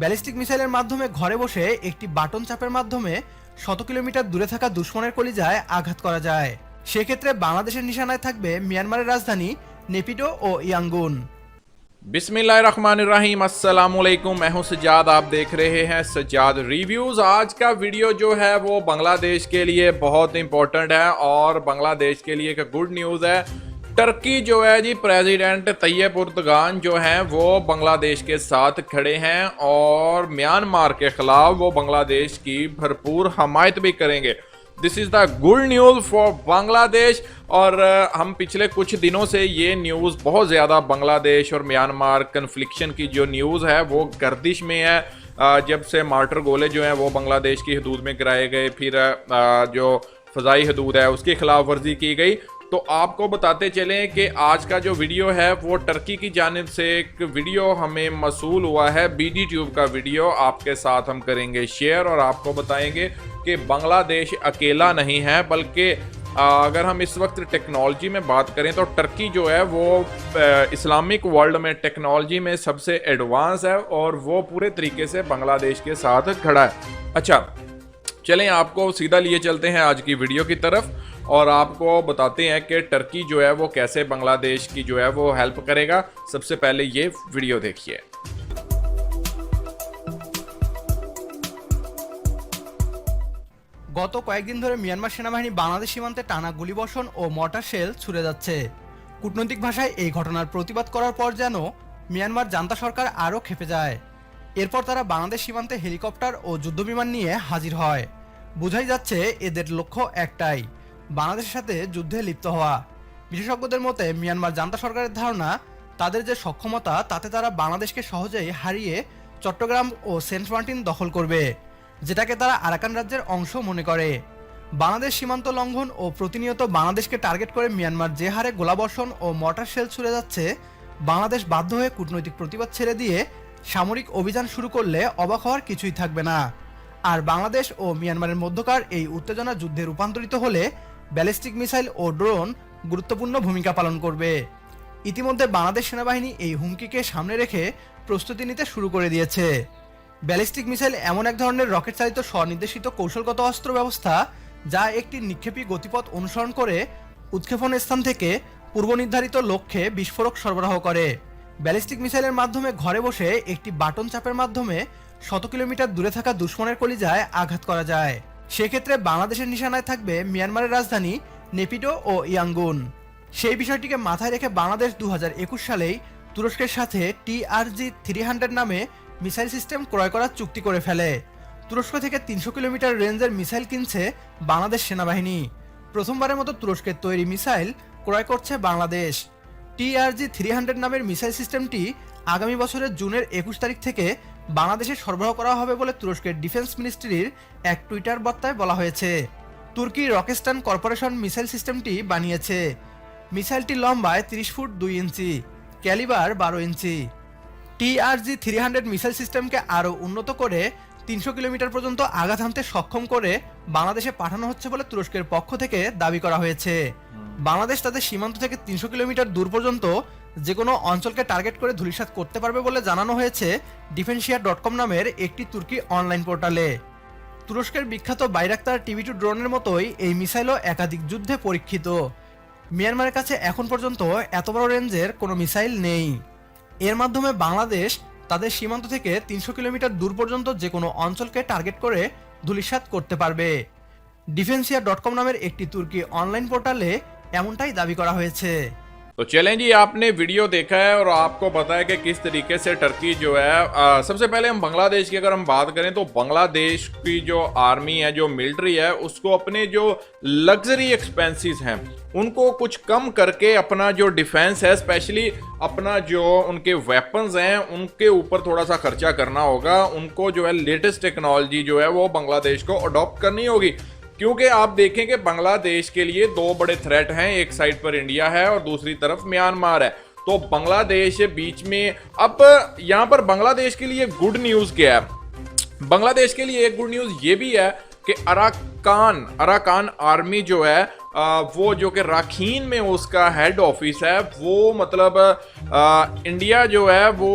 Ballistic মিসাইলের মাধ্যমে ঘরে বসে একটি বাটন চাপের মাধ্যমে শত কিলোমিটার দূরে থাকা দুশমনের কলিজায় আঘাত করা যায়। সেক্ষেত্রে বাংলাদেশের নিশানায় থাকবে মিয়ানমারের রাজধানী নেপিডো ও ইয়াঙ্গুন। बिस्मिल्लाहिर्रहमानिर्रहीम अस्सलामुअलैकुम, मैं हूं सज्जाद, आप देख रहे हैं सज्जाद रिव्यूज़। आज का वीडियो जो है वो बांग्लादेश के लिए बहुत इंपॉर्टेंट है और बांग्लादेश के लिए एक गुड न्यूज़ है। टर्की जो है जी, प्रेसिडेंट तैयब उर्दगान जो हैं वो बांग्लादेश के साथ खड़े हैं और म्यांमार के ख़िलाफ़ वो बांग्लादेश की भरपूर हमायत भी करेंगे। This is the good news for Bangladesh. और हम पिछले कुछ दिनों से ये न्यूज़ बहुत ज़्यादा बांग्लादेश और म्यांमार कन्फ्लिक्शन की जो न्यूज़ है वो गर्दिश में है। जब से मार्टर गोले जो हैं वो बांग्लादेश की हदूद में गिराए गए, फिर जो फ़ज़ाई हदूद है उसकी खिलाफ वर्जी की गई। तो आपको बताते चलें कि आज का जो वीडियो है वो टर्की की जानिब से एक वीडियो हमें मसूल हुआ है, BD ट्यूब का वीडियो आपके साथ हम करेंगे शेयर और आपको बताएंगे कि बांग्लादेश अकेला नहीं है, बल्कि अगर हम इस वक्त टेक्नोलॉजी में बात करें तो टर्की जो है वो इस्लामिक वर्ल्ड में टेक्नोलॉजी में सबसे एडवांस है और वो पूरे तरीके से बांग्लादेश के साथ खड़ा है। अच्छा, चलें आपको सीधा लिए चलते हैं आज की वीडियो की तरफ और आपको बताते हैं कि टर्की जो है वो कैसे बांग्लादेश की जो है वो हेल्प करेगा। सबसे पहले ये वीडियो देखिए। গত কয়েকদিন ধরে মিয়ানমার সেনাবাহিনী বাংলাদেশ সীমান্তে টানা গুলিবর্ষণ ও মর্টার শেল ছুড়ে যাচ্ছে। কূটনৈতিক ভাষায় এই ঘটনার প্রতিবাদ করার পর যেন মিয়ানমার জান্তা সরকার আরও ক্ষেপে যায়। এরপর তারা বাংলাদেশ সীমান্তে হেলিকপ্টার ও যুদ্ধবিমান নিয়ে হাজির হয়। বোঝাই যাচ্ছে এদের লক্ষ্য একটাই, বাংলাদেশের সাথে যুদ্ধে লিপ্ত হওয়া। বিশেষজ্ঞদের মতে মিয়ানমার জান্তা সরকারের ধারণা তাদের যে সক্ষমতা তাতে তারা বাংলাদেশকে সহজেই হারিয়ে চট্টগ্রাম ও সেন্ট মার্টিন দখল করবে, যেটাকে তারা আরাকান রাজ্যের অংশ মনে করে। বাংলাদেশ সীমান্ত লঙ্ঘন ও প্রতিনিয়ত বাংলাদেশকে টার্গেট করে মিয়ানমার যে হারে গোলাবর্ষণ ও মর্টার শেল ছুড়ে যাচ্ছে, বাংলাদেশ বাধ্য হয়ে কূটনৈতিক প্রতিবাদ ছেড়ে দিয়ে সামরিক অভিযান শুরু করলে অবাক হওয়ার কিছুই থাকবে না। আর বাংলাদেশ ও মিয়ানমারের মধ্যকার এই উত্তেজনা যুদ্ধে রূপান্তরিত হলে ব্যালিস্টিক মিসাইল ও ড্রোন গুরুত্বপূর্ণ ভূমিকা পালন করবে। ইতিমধ্যে বাংলাদেশ সেনাবাহিনী এই হুমকিকে সামনে রেখে প্রস্তুতি নিতে শুরু করে দিয়েছে। ব্যালিস্টিক মিসাইল এমন এক ধরনের রকেট চালিত স্বনির্দেশিত কৌশলগত অস্ত্র ব্যবস্থা যা একটি নিক্ষেপী গতিপথ অনুসরণ করে উৎক্ষেপণ স্থান থেকে পূর্ব নির্ধারিত লক্ষ্যে বিস্ফোরক সরবরাহ করে। ব্যালিস্টিক মিসাইলের মাধ্যমে ঘরে বসে একটি বাটন চাপের মাধ্যমে শত কিলোমিটার দূরে থাকা দুশমনের কলিজায় আঘাত করা যায়। সেক্ষেত্রে বাংলাদেশের নিশানায় থাকবে মিয়ানমারের রাজধানী নেপিডো ও ইয়াঙ্গুন। সেই বিষয়টিকে মাথায় রেখে বাংলাদেশ 2021 সালেই তুরস্কের সাথে TRG-300 নামে মিসাইল সিস্টেম ক্রয় করার চুক্তি করে ফেলে। তুরস্ক থেকে 300 কিলোমিটার রেঞ্জের মিসাইল কিনছে বাংলাদেশ সেনাবাহিনী। প্রথমবারের মতো তুরস্কের তৈরি মিসাইল ক্রয় করছে বাংলাদেশ। TRG-300 নামের মিসাইল সিস্টেমটি আগামী বছরের জুনের 21 তারিখ থেকে বাংলাদেশে সরবরাহ করা হবে বলে তুরস্কের ডিফেন্স মিনিস্ট্রির এক টুইটার বার্তায় বলা হয়েছে। তুর্কি রকেস্টান কর্পোরেশন মিসাইল সিস্টেমটি বানিয়েছে। মিসাইলটি লম্বায় 30 ফুট 2 ইঞ্চি, ক্যালিবার 12 ইঞ্চি। TRG-300 মিসাইল সিস্টেমকে আরও উন্নত করে 300 কিলোমিটার পর্যন্ত আঘাত হানতে সক্ষম করে বাংলাদেশে পাঠানো হচ্ছে বলে তুরস্কের পক্ষ থেকে দাবি করা হয়েছে। বাংলাদেশ তাদের সীমান্ত থেকে 300 কিলোমিটার দূর পর্যন্ত যে কোনো অঞ্চলকে টার্গেট করে ধূলিসাৎ করতে পারবে বলে জানানো হয়েছে ডিফেন্সিয়া.com নামের একটি তুর্কি অনলাইন পোর্টালে। তুরস্কের বিখ্যাত বাইরাক্তার TB2 ড্রোনের মতোই এই মিসাইলও একাধিক যুদ্ধে পরীক্ষিত। মিয়ানমারের কাছে এখন পর্যন্ত এত বড় রেঞ্জের কোনো মিসাইল নেই। এর মাধ্যমে বাংলাদেশ তাদের সীমান্ত থেকে 300 কিলোমিটার দূর পর্যন্ত যে কোনো অঞ্চলকে টার্গেট করে ধূলিসাৎ করতে পারবে। ডিফেন্সিয়া.com নামের একটি তুর্কি অনলাइन পোর্টালে এমনটাই দাবি করা হয়েছে। तो चलें जी, आपने वीडियो देखा है और आपको पता है कि किस तरीके से टर्की जो है सबसे पहले हम बांग्लादेश की अगर हम बात करें तो बांग्लादेश की जो आर्मी है, जो मिलिट्री है, उसको अपने जो लग्जरी एक्सपेंसेस हैं उनको कुछ कम करके अपना जो डिफेंस है, स्पेशली अपना जो उनके वेपन्स हैं उनके ऊपर थोड़ा सा खर्चा करना होगा। उनको जो है लेटेस्ट टेक्नोलॉजी जो है वो बांग्लादेश को अडॉप्ट करनी होगी, क्योंकि आप देखें कि बांग्लादेश के लिए दो बड़े थ्रेट हैं। एक साइड पर इंडिया है और दूसरी तरफ म्यांमार है। तो बांग्लादेश बीच में, अब यहाँ पर बांग्लादेश के लिए गुड न्यूज़ क्या है? बांग्लादेश के लिए एक गुड न्यूज़ ये भी है कि अराकान आर्मी जो है वो जो कि राखीन में उसका हेड ऑफिस है, वो मतलब इंडिया जो है वो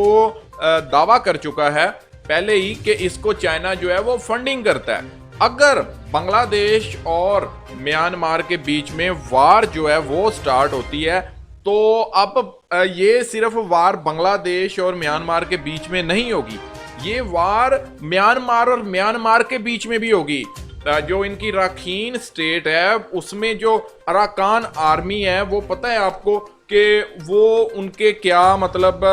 दावा कर चुका है पहले ही कि इसको चाइना जो है वो फंडिंग करता है। अगर बांग्लादेश और म्यांमार के बीच में वार जो है वो स्टार्ट होती है तो अब ये सिर्फ वार बांग्लादेश और म्यांमार के बीच में नहीं होगी, ये वार म्यांमार और म्यांमार के बीच में भी होगी। जो इनकी राखीन स्टेट है उसमें जो अराकान आर्मी है वो पता है आपको कि वो उनके क्या मतलब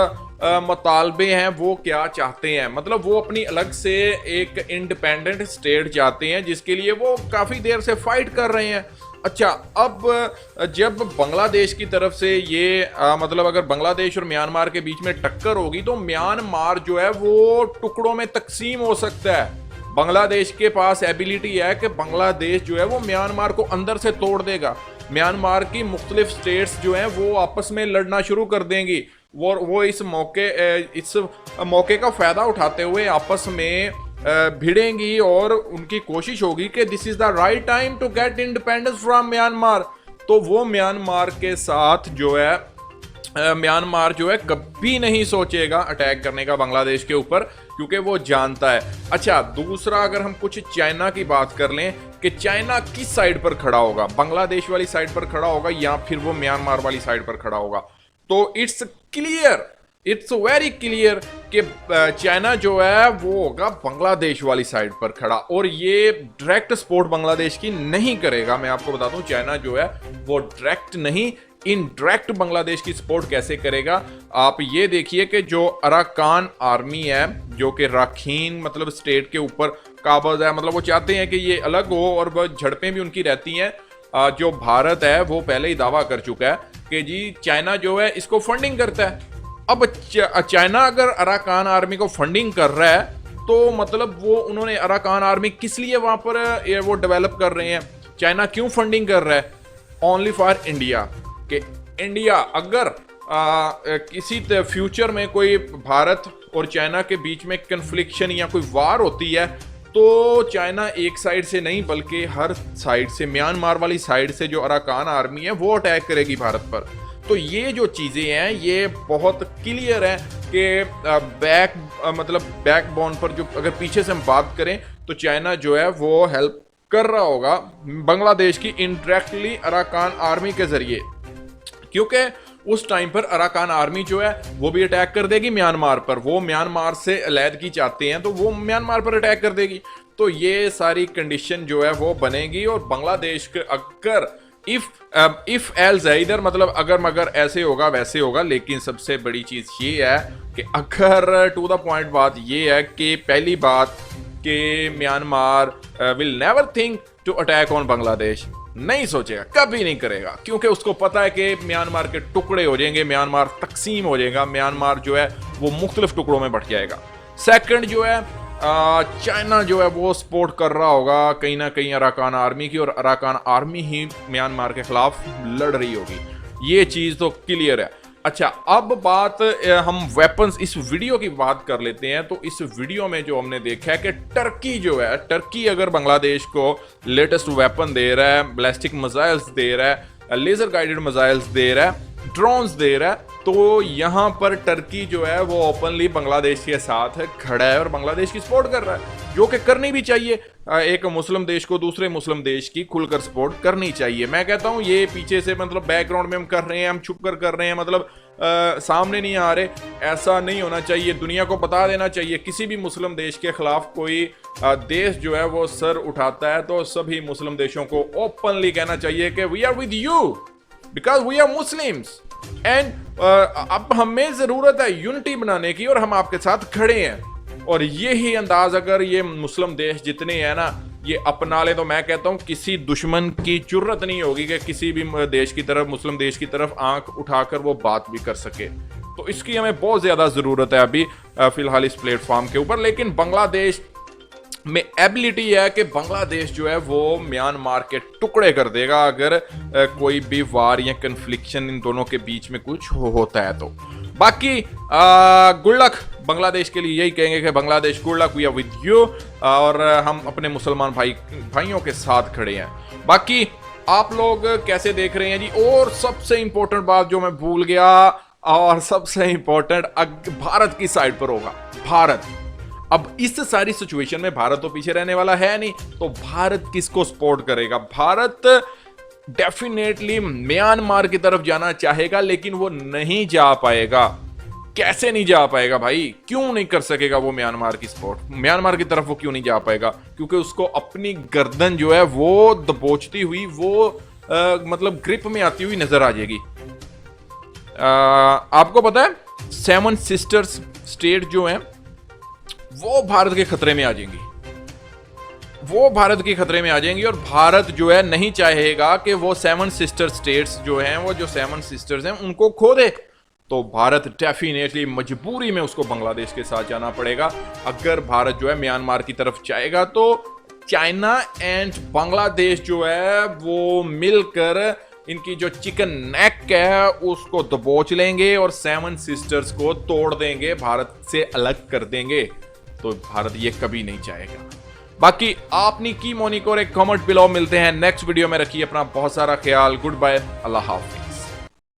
मुतालबे हैं, वो क्या चाहते हैं। मतलब वो अपनी अलग से एक इंडिपेंडेंट स्टेट चाहते हैं जिसके लिए वो काफ़ी देर से फाइट कर रहे हैं। अच्छा, अब जब बांग्लादेश की तरफ से ये मतलब अगर बांग्लादेश और म्यांमार के बीच में टक्कर होगी तो म्यांमार जो है वो टुकड़ों में तकसीम हो सकता है। बांग्लादेश के पास एबिलिटी है कि बांग्लादेश जो है वो म्यांमार को अंदर से तोड़ देगा। म्यांमार की मुख्तलिफ स्टेट्स जो हैं वो आपस में लड़ना शुरू कर देंगी। वो इस मौके का फायदा उठाते हुए आपस में भिड़ेंगी और उनकी कोशिश होगी कि this is the right time to get independence from Myanmar. तो वो म्यांमार के साथ जो है म्यांमार जो है कभी नहीं सोचेगा अटैक करने का बांग्लादेश के ऊपर, क्योंकि वो जानता है। अच्छा, दूसरा अगर हम कुछ चाइना की बात कर लें कि चाइना किस साइड पर खड़ा होगा, बांग्लादेश वाली साइड पर खड़ा होगा या फिर वो म्यांमार वाली साइड पर खड़ा होगा, तो it's clear, it's very clear कि चाइना जो है वो होगा बांग्लादेश वाली साइड पर खड़ा, और ये डायरेक्ट सपोर्ट बांग्लादेश की नहीं करेगा। मैं आपको बता दूं, चाइना जो है वो डायरेक्ट नहीं, इनडायरेक्ट बांग्लादेश की सपोर्ट कैसे करेगा। आप ये देखिए कि जो अराकान आर्मी है जो कि राखीन मतलब स्टेट के ऊपर काबज है, मतलब वो चाहते हैं कि ये अलग हो और वह झड़पें भी उनकी रहती हैं। जो भारत है वो पहले ही दावा कर चुका है कि जी चाइना जो है इसको फंडिंग करता है। अब चाइना अगर अराकान आर्मी को फंडिंग कर रहा है तो मतलब वो उन्होंने अराकान आर्मी किस लिए वहां पर वो डेवलप कर रहे हैं, चाइना क्यों फंडिंग कर रहा है? ओनली फॉर इंडिया, कि इंडिया अगर किसी फ्यूचर में कोई भारत और चाइना के बीच में कन्फ्लिक्शन या कोई वार होती है तो चाइना एक साइड से नहीं बल्कि हर साइड से, म्यांमार वाली साइड से जो अराकान आर्मी है वो अटैक करेगी भारत पर। तो ये जो चीज़ें हैं ये बहुत क्लियर है कि मतलब बैकबोन पर जो अगर पीछे से हम बात करें तो चाइना जो है वो हेल्प कर रहा होगा बांग्लादेश की इनडायरेक्टली अराकान आर्मी के जरिए, क्योंकि उस टाइम पर अराकान आर्मी जो है वो भी अटैक कर देगी म्यांमार पर। वो म्यांमार से अलैदगी चाहते हैं तो वो म्यांमार पर अटैक कर देगी। तो ये सारी कंडीशन जो है वो बनेगी और बांग्लादेश के अगर इफ एल्स है इधर, मतलब अगर मगर ऐसे होगा वैसे होगा। लेकिन सबसे बड़ी चीज ये है कि अगर टू द पॉइंट बात ये है कि पहली बात कि Myanmar will never think to attack on Bangladesh, नहीं सोचेगा, कभी नहीं करेगा, क्योंकि उसको पता है कि म्यांमार के टुकड़े हो जाएंगे, म्यांमार तकसीम हो जाएगा, म्यांमार जो है वो मुख्तलिफ टुकड़ों में बट जाएगा। सेकंड जो है चाइना जो है वो सपोर्ट कर रहा होगा कहीं ना कहीं अराकान आर्मी की, और अराकान आर्मी ही म्यांमार के खिलाफ लड़ रही होगी, ये चीज़ तो क्लियर है। अच्छा, अब बात हम वेपन्स इस वीडियो की बात कर लेते हैं। तो इस वीडियो में जो हमने देखा है कि टर्की जो है, टर्की अगर बांग्लादेश को लेटेस्ट वेपन दे रहा है, बैलिस्टिक मिसाइल्स दे रहा है, लेजर गाइडेड मिसाइल्स दे रहा है, ड्रोन्स दे रहा है, तो यहाँ पर टर्की जो है वो ओपनली बांग्लादेश के साथ खड़ा है और बांग्लादेश की सपोर्ट कर रहा है, जो कि करनी भी चाहिए। एक मुस्लिम देश को दूसरे मुस्लिम देश की खुलकर सपोर्ट करनी चाहिए। मैं कहता हूँ ये पीछे से मतलब बैकग्राउंड में हम कर रहे हैं, हम छुप कर रहे हैं, मतलब सामने नहीं आ रहे, ऐसा नहीं होना चाहिए। दुनिया को बता देना चाहिए किसी भी मुस्लिम देश के खिलाफ कोई देश जो है वो सर उठाता है तो सभी मुस्लिम देशों को ओपनली कहना चाहिए कि we are with you because we are Muslims and अब हमें जरूरत है यूनिटी बनाने की और हम आपके साथ खड़े हैं। और यही अंदाज अगर ये मुस्लिम देश जितने हैं ना ये अपना ले तो मैं कहता हूं किसी दुश्मन की जुर्रत नहीं होगी कि किसी भी देश की तरफ, मुस्लिम देश की तरफ आंख उठाकर वो बात भी कर सके। तो इसकी हमें बहुत ज्यादा जरूरत है अभी फिलहाल इस प्लेटफॉर्म के ऊपर। लेकिन बांग्लादेश में एबिलिटी है कि बांग्लादेश जो है वो म्यांमार के टुकड़े कर देगा अगर कोई भी वार या कन्फ्लिक्शन इन दोनों के बीच में कुछ होता है तो। बाकी गुड लक बांग्लादेश के लिए, यही कहेंगे कि Bangladesh good luck, we are with you, और हम अपने मुसलमान भाइयों के साथ खड़े हैं। बाकी आप लोग कैसे देख रहे हैं जी? और सबसे इंपॉर्टेंट बात जो मैं भूल गया, और सबसे इंपॉर्टेंट भारत की साइड पर होगा। भारत अब इस सारी सिचुएशन में भारत तो पीछे रहने वाला है नहीं, तो भारत किसको सपोर्ट करेगा? भारत डेफिनेटली म्यांमार की तरफ जाना चाहेगा, लेकिन वो नहीं जा पाएगा। कैसे नहीं जा पाएगा भाई? क्यों नहीं कर सकेगा वो म्यांमार की सपोर्ट? म्यांमार की तरफ वो क्यों नहीं जा पाएगा? क्योंकि उसको अपनी गर्दन जो है वो दबोचती हुई, वो मतलब ग्रिप में आती हुई नजर आ जाएगी। आपको पता है 7 सिस्टर्स स्टेट जो हैं वो भारत के खतरे में आ जाएंगी, वो भारत के खतरे में आ जाएंगी, और भारत जो है नहीं चाहेगा कि वो 7 सिस्टर स्टेट्स जो हैं, वो जो 7 सिस्टर्स हैं उनको खो दे। तो भारत डेफिनेटली मजबूरी में उसको बांग्लादेश के साथ जाना पड़ेगा। अगर भारत जो है म्यांमार की तरफ जाएगा तो चाइना एंड बांग्लादेश जो है वो मिलकर इनकी जो चिकन नेक है उसको दबोच लेंगे और 7 सिस्टर्स को तोड़ देंगे, भारत से अलग कर देंगे। तो भारत ये कभी नहीं चाहेगा। बाकी आपने की मोनिक और एक कमेंट बिलो। मिलते हैं नेक्स्ट वीडियो में। रखिए अपना बहुत सारा ख्याल। गुड बाय, अल्लाह हाफिज।